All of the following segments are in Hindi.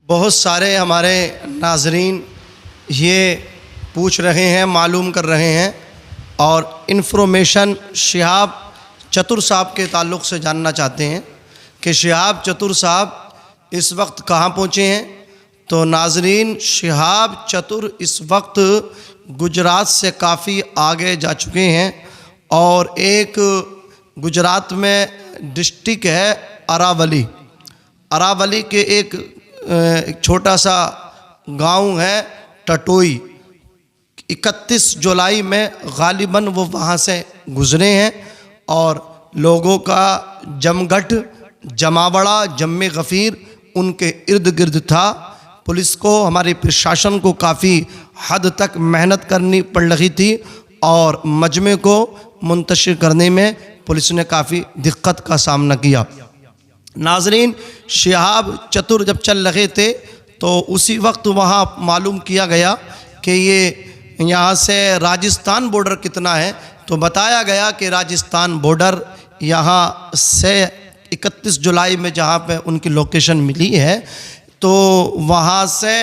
बहुत सारे हमारे नाजरीन ये पूछ रहे हैं, मालूम कर रहे हैं और इन्फॉर्मेशन शिहाब चतुर साहब के ताल्लुक़ से जानना चाहते हैं कि शिहाब चतुर साहब इस वक्त कहाँ पहुँचे हैं। तो नाजरीन, शिहाब चतुर इस वक्त गुजरात से काफ़ी आगे जा चुके हैं और एक गुजरात में डिस्ट्रिक्ट है अरावली। अरावली के एक छोटा सा गांव है टटोई। 31 जुलाई में गालिबन वो वहाँ से गुज़रे हैं और लोगों का जमघट जमावड़ा जम्मे गफ़ीर उनके इर्द गिर्द था। पुलिस को, हमारे प्रशासन को काफ़ी हद तक मेहनत करनी पड़ रही थी और मजमे को मुंतशिर करने में पुलिस ने काफ़ी दिक्कत का सामना किया। नाजरीन, शिहाब चतुर जब चल रहे थे तो उसी वक्त वहाँ मालूम किया गया कि ये यहाँ से राजस्थान बॉर्डर कितना है। तो बताया गया कि राजस्थान बॉर्डर यहाँ से 31 जुलाई में जहाँ पे उनकी लोकेशन मिली है तो वहाँ से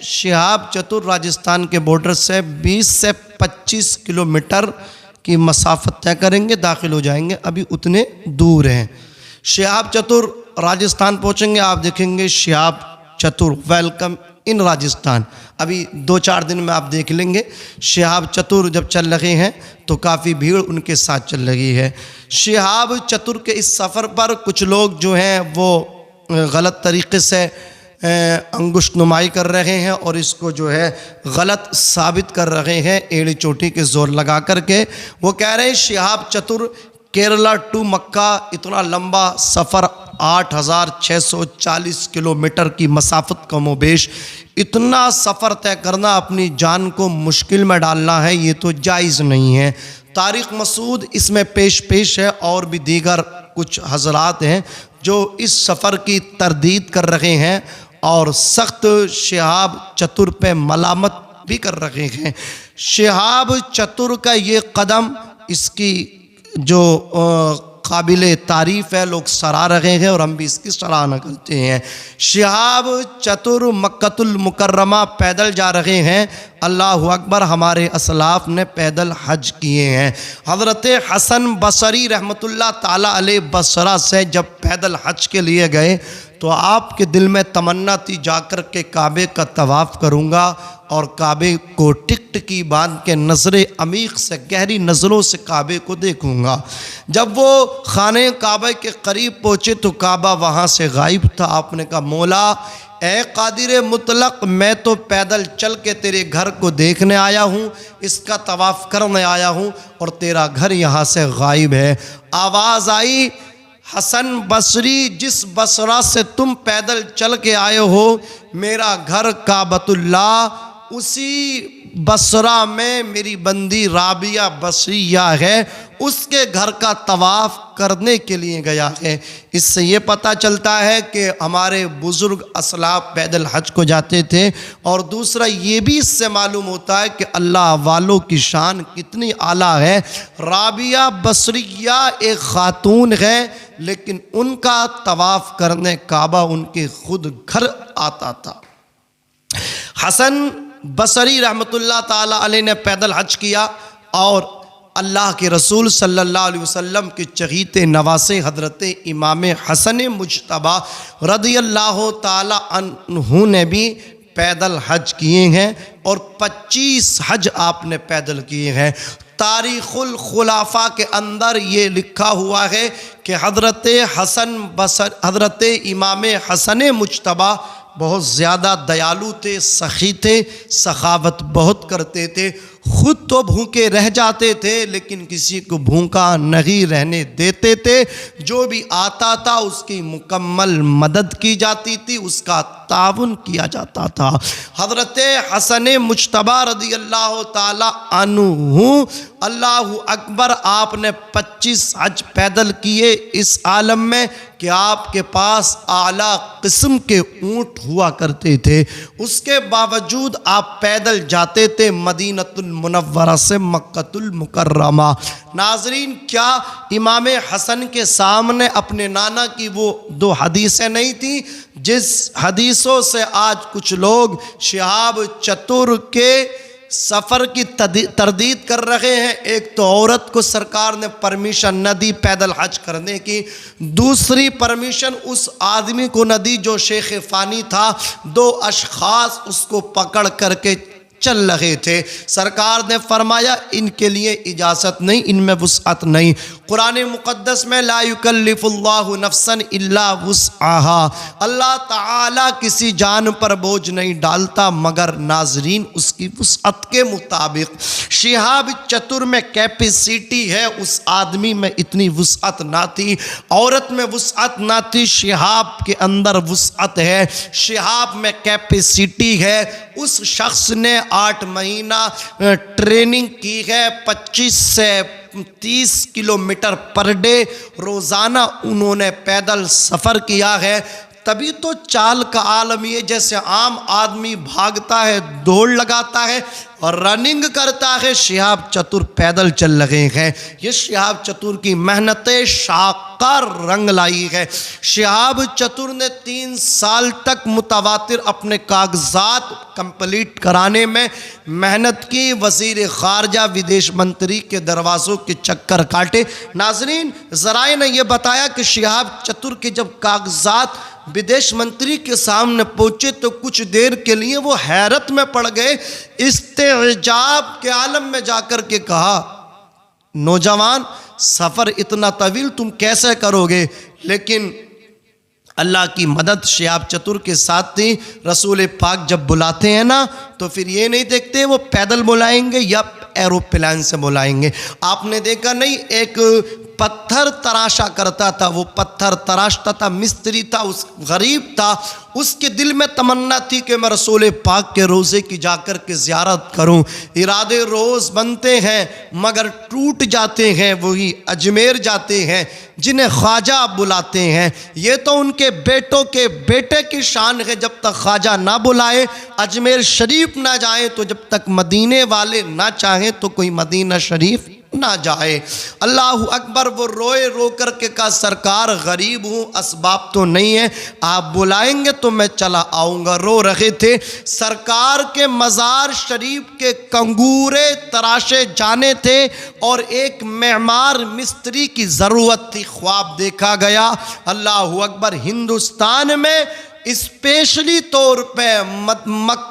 शिहाब चतुर राजस्थान के बॉर्डर से 20 से 25 किलोमीटर की मसाफत तय करेंगे, दाखिल हो जाएंगे। अभी उतने दूर हैं। शिहाब चतुर राजस्थान पहुंचेंगे, आप देखेंगे शिहाब चतुर वेलकम इन राजस्थान। अभी 2-4 दिन में आप देख लेंगे। शिहाब चतुर जब चल रहे हैं तो काफ़ी भीड़ उनके साथ चल रही है। शिहाब चतुर के इस सफ़र पर कुछ लोग जो हैं वो गलत तरीके से अंगुश नुमाई कर रहे हैं और इसको जो है गलत साबित कर रहे हैं एड़ी चोटी के ज़ोर लगा करके। वो कह रहे हैं शिहाब चतुर केरला टू मक्का इतना लंबा सफ़र 8640 किलोमीटर की मसाफत कमोबेश, इतना सफ़र तय करना अपनी जान को मुश्किल में डालना है, ये तो जायज़ नहीं है। तारिक मसूद इसमें पेश है और भी दीगर कुछ हजरात हैं जो इस सफ़र की तरदीद कर रहे हैं और सख्त शिहाब चतुर पे मलामत भी कर रहे हैं। शिहाब चतुर का ये कदम, इसकी जो काबिल तारीफ़ है, लोग सराह रहे हैं और हम भी इसकी सराहना करते हैं। शिहाब चतुर मक्कतुल मुकर्रमा पैदल जा रहे हैं। अल्लाह अकबर, हमारे असलाफ ने पैदल हज किए हैं। हज़रत हसन बसरी रहमतुल्लाह ताला अलैह बसरा से जब पैदल हज के लिए गए तो आपके दिल में तमन्ना थी जाकर के काबे का तवाफ़ करूँगा और काबे को टिक टिकी बांध के नज़र अमीक़ से, गहरी नज़रों से काबे को देखूँगा। जब वो खाने काबे के करीब पहुँचे तो काबा वहाँ से गायब था। आपने कहा, मौला ए कादिर मुतलक, मैं तो पैदल चल के तेरे घर को देखने आया हूँ, इसका तवाफ़ करने आया हूँ और तेरा घर यहाँ से गायब है। आवाज़ आई, हसन बसरी, जिस बसरा से तुम पैदल चल के आए हो मेरा घर काबतुल्लाह, उसी बसरा में मेरी बंदी राबिया बसरिया है, उसके घर का तवाफ़ करने के लिए गया है। इससे ये पता चलता है कि हमारे बुज़ुर्ग असलाफ पैदल हज को जाते थे और दूसरा ये भी इससे मालूम होता है कि अल्लाह वालों की शान कितनी आला है। राबिया बसरिया एक खातून है लेकिन उनका तवाफ़ करने काबा उनके खुद घर आता था। हसन बसरी रहमतुल्लाह ताला अलैह ने पैदल हज किया और अल्लाह के रसूल सल्लल्लाहु अलैहि वसल्लम के चहीते नवासे हज़रत इमाम हसन मुज्तबा रदियल्लाहु ताला अन्हु ने भी पैदल हज किए हैं और 25 हज आपने पैदल किए हैं। तारीख़ुल खुलाफा के अंदर ये लिखा हुआ है कि हज़रत इमाम हसन मुज्तबा बहुत ज़्यादा दयालु थे, सखी थे, सखावत बहुत करते थे। खुद तो भूखे रह जाते थे लेकिन किसी को भूखा नहीं रहने देते थे। जो भी आता था उसकी मुकम्मल मदद की जाती थी, उसका ताउन किया जाता था। हज़रत हसन मुज्तबा रदियल्लाहु ताला अन्हु, अल्लाहु अकबर, आपने 25 हज पैदल किए इस आलम में कि आपके पास आला किस्म के ऊँट हुआ करते थे। उसके बावजूद आप पैदल जाते थे। मदीनतुल मुनव्वरा से मक्कतुल मुकर्रमा। नाजरीन, क्या इमाम हसन के सामने अपने नाना की वो 2 हदीसें नहीं थी जिस हदीसों से आज कुछ लोग शिहाब चतुर के सफ़र की तरदीद कर रहे हैं? एक तो औरत को सरकार ने परमिशन न दी पैदल हज करने की, दूसरी परमिशन उस आदमी को न दी जो शेख फ़ानी था। 2 अशख़ास उसको पकड़ करके चल रहे थे। सरकार ने फरमाया इनके लिए इजाज़त नहीं, इनमें वुसअत नहीं। कुरान मुक़द्दस में ला युकल्लिफुल्लाहु नफ्सन इल्ला वुसअहा, अल्लाह ताला किसी जान पर बोझ नहीं डालता मगर नाजरीन उसकी वुसअत के मुताबिक। शिहाब चतुर में कैपेसिटी है, उस आदमी में इतनी वुसअत ना थी, औरत में वुसअत ना थी, शिहाब के अंदर वुसअत है, शिहाब में कैपेसिटी है। उस शख्स ने 8 महीना ट्रेनिंग की है, 25 से 30 किलोमीटर पर डे रोज़ाना उन्होंने पैदल सफ़र किया है। तभी तो चाल का आलम ये, जैसे आम आदमी भागता है, दौड़ लगाता है और रनिंग करता है, शिहाब चतुर पैदल चल रहे हैं। ये शिहाब चतुर की मेहनत शाकार रंग लाई है। शिहाब चतुर ने 3 साल तक मुतवातिर अपने कागजात कंप्लीट कराने में मेहनत की। वज़ीर ख़ारजा विदेश मंत्री के दरवाज़ों के चक्कर काटे। नाज़रीन, ज़राए ने यह बताया कि शिहाब चतुर के जब कागजात विदेश मंत्री के सामने पहुँचे तो कुछ देर के लिए वो हैरत में पड़ गए। इस्तेजाब के आलम में जाकर के कहा, नौजवान, सफ़र इतना तवील तुम कैसे करोगे? लेकिन अल्लाह की मदद शिहाब चतुर के साथ थी। रसूल पाक जब बुलाते हैं ना तो फिर ये नहीं देखते वो पैदल बुलाएंगे या एरोप्लेन से बुलाएंगे। आपने देखा नहीं, एक पत्थर तराशा करता था, वो पत्थर तराशता था, मिस्त्री था, उस गरीब था, उसके दिल में तमन्ना थी कि मैं रसूल पाक के रोज़े की जाकर के ज़ियारत करूं। इरादे रोज़ बनते हैं मगर टूट जाते हैं। वही अजमेर जाते हैं जिन्हें ख्वाजा आप बुलाते हैं। ये तो उनके बेटों के बेटे की शान है, जब तक ख्वाजा ना बुलाए, अजमेर शरीफ ना जाए, तो जब तक मदीने वाले ना चाहें तो कोई मदीना शरीफ ना जाए। अल्लाह अकबर। वो रोए रो कर के कहा, सरकार गरीब हूँ, असबाब तो नहीं है, आप बुलाएंगे तो मैं चला आऊँगा। रो रहे थे। सरकार के मज़ार शरीफ के कंगूरे तराशे जाने थे और एक मेमार मिस्त्री की ज़रूरत थी। ख्वाब देखा गया। अल्लाह अकबर। हिंदुस्तान में स्पेशली तौर पे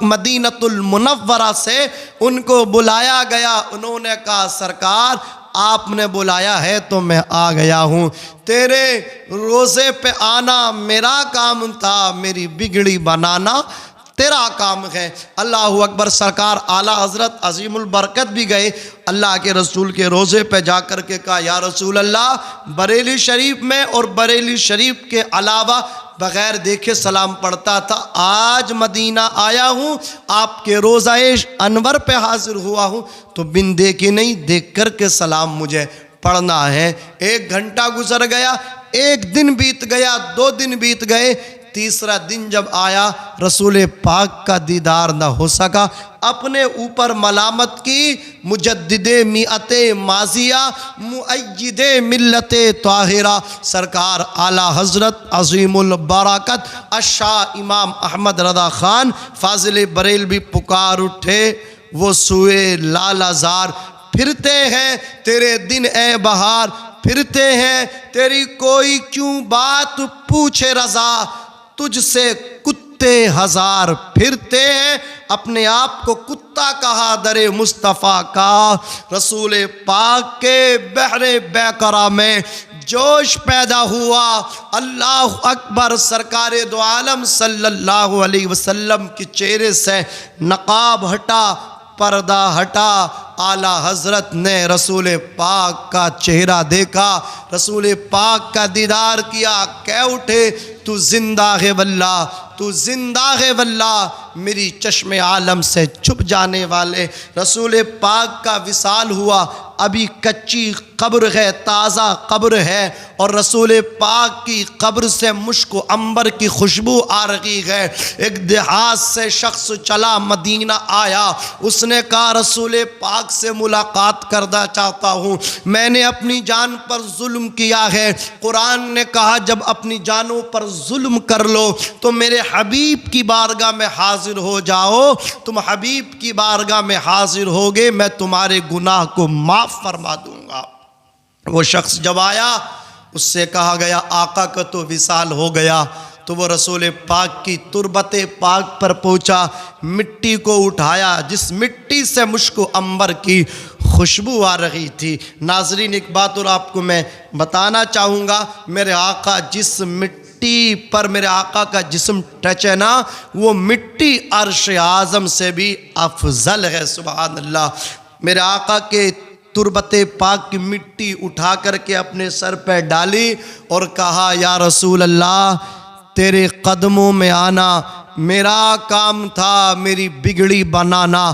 मदीनतुल मुनव्वरा से उनको बुलाया गया। उन्होंने कहा, सरकार आपने बुलाया है तो मैं आ गया हूँ। तेरे रोज़े पे आना मेरा काम था, मेरी बिगड़ी बनाना तेरा काम है। अल्लाह अकबर। सरकार आला हज़रत अज़ीमुल बरकत भी गए, अल्लाह के रसूल के रोज़े पे जा कर के कहा, या रसूल अल्लाह, बरेली शरीफ में और बरेली शरीफ के अलावा बग़ैर देखे सलाम पढ़ता था, आज मदीना आया हूँ, आपके रोज़ाए अनवर पे हाजिर हुआ हूँ तो बिन देखे नहीं, देख कर के सलाम मुझे पढ़ना है। 1 घंटा गुजर गया, 1 दिन बीत गया, 2 दिन बीत गए, तीसरा दिन जब आया, रसूल पाक का दीदार न हो सका। अपने ऊपर मलामत की। मुजद्दिदे मिअते माजिया, मुअय्यिदे मिल्लते ताहिरा, सरकार आला हज़रत अज़ीमुल बरकत अशाह इमाम अहमद रज़ा ख़ान फ़ाज़िल बरेलवी पुकार उठे। वो सुए लालाज़ार, फिरते हैं तेरे दिन ए बहार, फिरते हैं तेरी कोई क्यों बात पूछे रज़ा, तुझसे कुत्ते 1000 फिरते हैं, अपने आप को कुत्ता कहा दरे मुस्तफ़ा का। रसूल पाक के बहरे बैकरा में जोश पैदा हुआ। अल्लाह अकबर। सरकार दो आलम सल्लल्लाहु अलैहि वसल्लम के चेहरे से नकाब हटा, पर्दा हटा। आला हज़रत ने रसूल पाक का चेहरा देखा, रसूल पाक का दीदार किया, कह उठे, तू जिंदा है वल्लाह, तू जिंदा है वल्लाह। मेरी चश्मे आलम से छुप जाने वाले रसूल पाक का विसाल हुआ। अभी कच्ची कब्र है, ताज़ा कब्र है और रसूल पाक की कब्र से मुश्क अंबर की खुशबू आ रही है। एक देहात से शख्स चला, मदीना आया, उसने कहा रसूल पाक से मुलाकात करना चाहता हूँ, मैंने अपनी जान पर जुल्म किया है। कुरान ने कहा जब अपनी जानों पर जुल्म कर लो तो मेरे हबीब की बारगाह में हाजिर हो जाओ, तुम हबीब की बारगाह में हाजिर होगे, मैं तुम्हारे गुनाह को माफ़ फरमा दूंगा। वो शख्स जब आया उससे कहा गया आका का तो विसाल हो गया, तो वो रसूल पाक की तुरबत पाक पर पहुंचा, मिट्टी को उठाया जिस मिट्टी से मुश्क अंबर की खुशबू आ रही थी। नाजरीन एक बात और आपको मैं बताना चाहूँगा, मेरे आका जिस मिट्टी पर मेरे आका का जिस्म टच है ना, वो मिट्टी अर्श आज़म से भी अफजल है। सुभान अल्लाह। मेरे आका के तुरबत पाक की मिट्टी उठा करके अपने सर पे डाली और कहा या रसूल अल्लाह, तेरे कदमों में आना मेरा काम था, मेरी बिगड़ी बनाना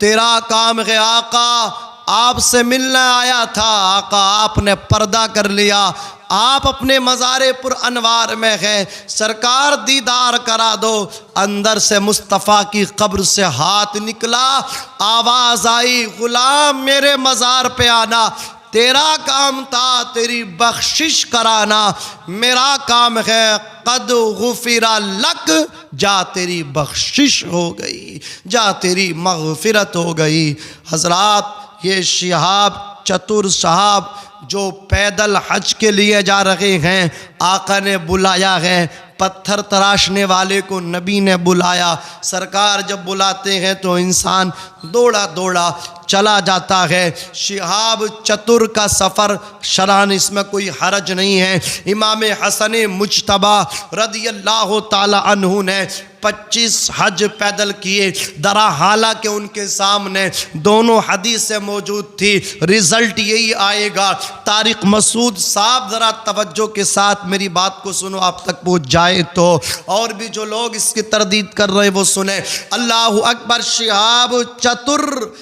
तेरा काम है। आका आपसे मिलने आया था, आका आपने पर्दा कर लिया, आप अपने मज़ारे पुर अनवार में है, सरकार दीदार करा दो। अंदर से मुस्तफ़ा की कब्र से हाथ निकला, आवाज़ आई गुलाम मेरे मज़ार पे आना, तेरा काम था तेरी बख्शिश कराना, मेरा काम है कद गुफिरा लक, जा तेरी बख्शिश हो गई, जा तेरी मग़फ़िरत हो गई। हज़रात ये शिहाब चतुर साहब जो पैदल हज के लिए जा रहे हैं, आका ने बुलाया है, पत्थर तराशने वाले को नबी ने बुलाया। सरकार जब बुलाते हैं तो इंसान दौड़ा दौड़ा चला जाता है। शिहाब चतुर का सफ़र शरान, इसमें कोई हरज नहीं है। इमाम हसन मुज्तबा रदियल्लाहु ताला अन्हु ने 25 हज पैदल किए, दरा हालांकि उनके सामने दोनों हदीसें मौजूद थी। रिज़ल्ट यही आएगा। तारिक मसूद साहब ज़रा तवज्जो के साथ मेरी बात को सुनो, आप तक पहुँच जाए तो, और भी जो लोग इसकी तरदीद कर रहे हैं वो सुने। अल्लाहु अकबर। शिहाब चतुर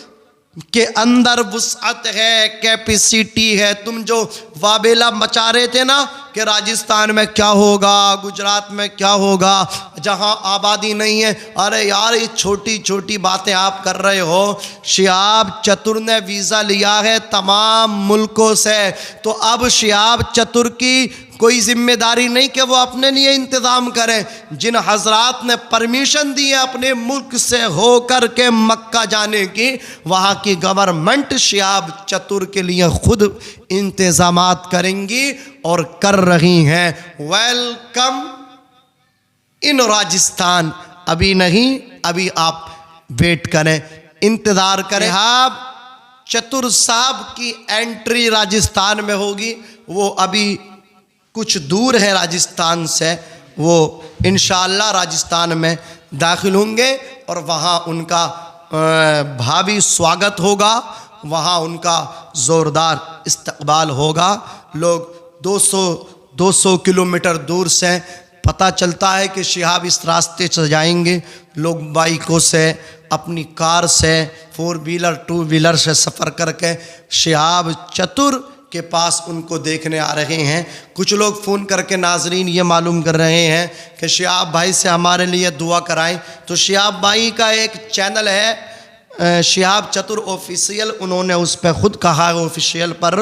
के अंदर वुसअत है, कैपेसिटी है। तुम जो वाबेला मचा रहे थे ना कि राजस्थान में क्या होगा, गुजरात में क्या होगा, जहां आबादी नहीं है, अरे यार ये छोटी छोटी बातें आप कर रहे हो। शिहाब चतुर ने वीज़ा लिया है तमाम मुल्कों से, तो अब शिहाब चतुर की कोई जिम्मेदारी नहीं कि वो अपने लिए इंतज़ाम करें। जिन हजरात ने परमिशन दी है अपने मुल्क से होकर के मक्का जाने की, वहाँ की गवर्नमेंट शिहाब चतुर के लिए खुद इंतज़ामात करेंगी और कर रही हैं। Welcome in Rajasthan. अभी नहीं, अभी आप वेट करें, इंतज़ार करें। शिहाब चतुर साहब की एंट्री राजस्थान में होगी। वो अभी कुछ दूर है राजस्थान से, वो इंशाअल्लाह राजस्थान में दाखिल होंगे और वहाँ उनका भावी स्वागत होगा, वहाँ उनका ज़ोरदार इस्तकबाल होगा। लोग 200 किलोमीटर दूर से पता चलता है कि शिहाब इस रास्ते से जाएंगे। लोग बाइकों से, अपनी कार से, 4 व्हीलर 2 व्हीलर से सफ़र करके शिहाब चतुर के पास उनको देखने आ रहे हैं। कुछ लोग फ़ोन करके नाजरीन ये मालूम कर रहे हैं कि शिहाब भाई से हमारे लिए दुआ कराएं। तो शिहाब भाई का एक चैनल है शिहाब चतुर ऑफिशियल, उन्होंने उस पर ख़ुद कहा है ऑफिशियल पर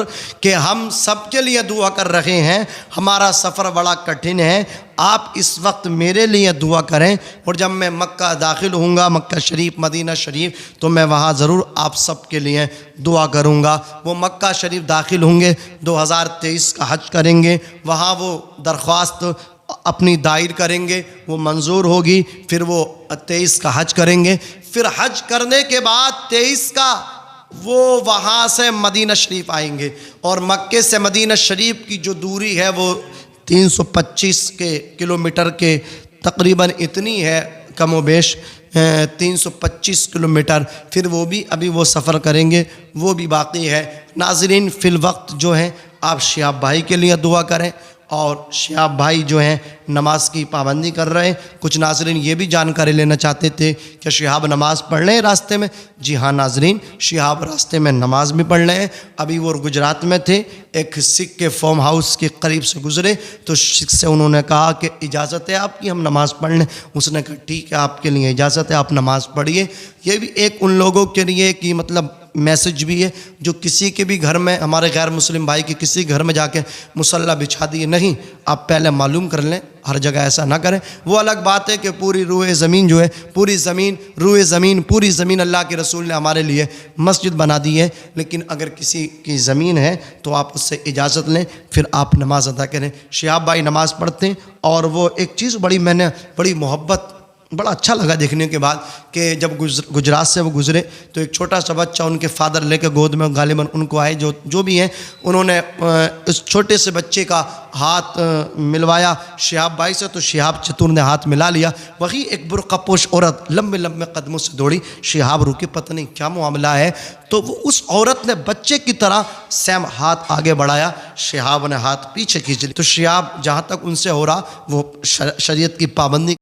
कि हम सब के लिए दुआ कर रहे हैं, हमारा सफ़र बड़ा कठिन है, आप इस वक्त मेरे लिए दुआ करें, और जब मैं मक्का दाखिल होऊंगा, मक्का शरीफ मदीना शरीफ, तो मैं वहाँ ज़रूर आप सब के लिए दुआ करूँगा। वो मक्का शरीफ दाखिल होंगे, 2023 का हज करेंगे, वहाँ वो दरख्वास्त अपनी दायर करेंगे, वो मंजूर होगी, फिर वो 23 का हज करेंगे। फिर हज करने के बाद 23 का वो वहाँ से मदीना शरीफ आएंगे, और मक्के से मदीना शरीफ की जो दूरी है वो 325 किलोमीटर के तकरीबन इतनी है, कम व बेश 325 किलोमीटर। फिर वो भी अभी वो सफ़र करेंगे, वो भी बाकी है। नाज़रीन फ़िल वक्त जो है आप शिहाब भाई के लिए दुआ करें, और शिहाब भाई जो हैं नमाज की पाबंदी कर रहे हैं। कुछ नाजरीन ये भी जानकारी लेना चाहते थे कि शिहाब नमाज पढ़ रहे हैं रास्ते में। जी हाँ नाजरीन, शिहाब रास्ते में नमाज भी पढ़ रहे हैं। अभी वो गुजरात में थे, एक सिख के फार्म हाउस के करीब से गुजरे तो सिख से उन्होंने कहा कि इजाज़त है आपकी, हम नमाज़ पढ़ लें। उसने कहा ठीक है, आपके लिए इजाज़त है, आप नमाज़ पढ़िए। ये भी एक उन लोगों के लिए कि मतलब मैसेज भी है जो किसी के भी घर में, हमारे गैर मुस्लिम भाई के किसी घर में जाके मुसल्ला बिछा दिए नहीं, आप पहले मालूम कर लें, हर जगह ऐसा ना करें। वो अलग बात है कि पूरी रूए ज़मीन जो है, पूरी ज़मीन रूए ज़मीन पूरी ज़मीन अल्लाह के रसूल ने हमारे लिए मस्जिद बना दी है, लेकिन अगर किसी की ज़मीन है तो आप उससे इजाज़त लें, फिर आप नमाज अदा करें। शिहाब भाई नमाज़ पढ़ते हैं और वो एक चीज़ मैंने बड़ी मोहब्बत, बड़ा अच्छा लगा देखने के बाद कि जब गुजरात से वो गुजरे तो एक छोटा सा बच्चा उनके फादर लेकर गोद में गालिबन उनको आए, जो भी हैं, उन्होंने इस छोटे से बच्चे का हाथ मिलवाया शिहाब भाई से, तो शिहाब चतुर ने हाथ मिला लिया। वही एक बुर्क़ापोश औरत लंबे लंबे कदमों से दौड़ी, शिहाब रुके, पता नहीं क्या मामला है, तो वो उस औरत ने बच्चे की तरह सेम हाथ आगे बढ़ाया, शिहाब ने हाथ पीछे खींच लिया। तो शिहाब जहाँ तक उनसे हो रहा वो शरीयत की पाबंदी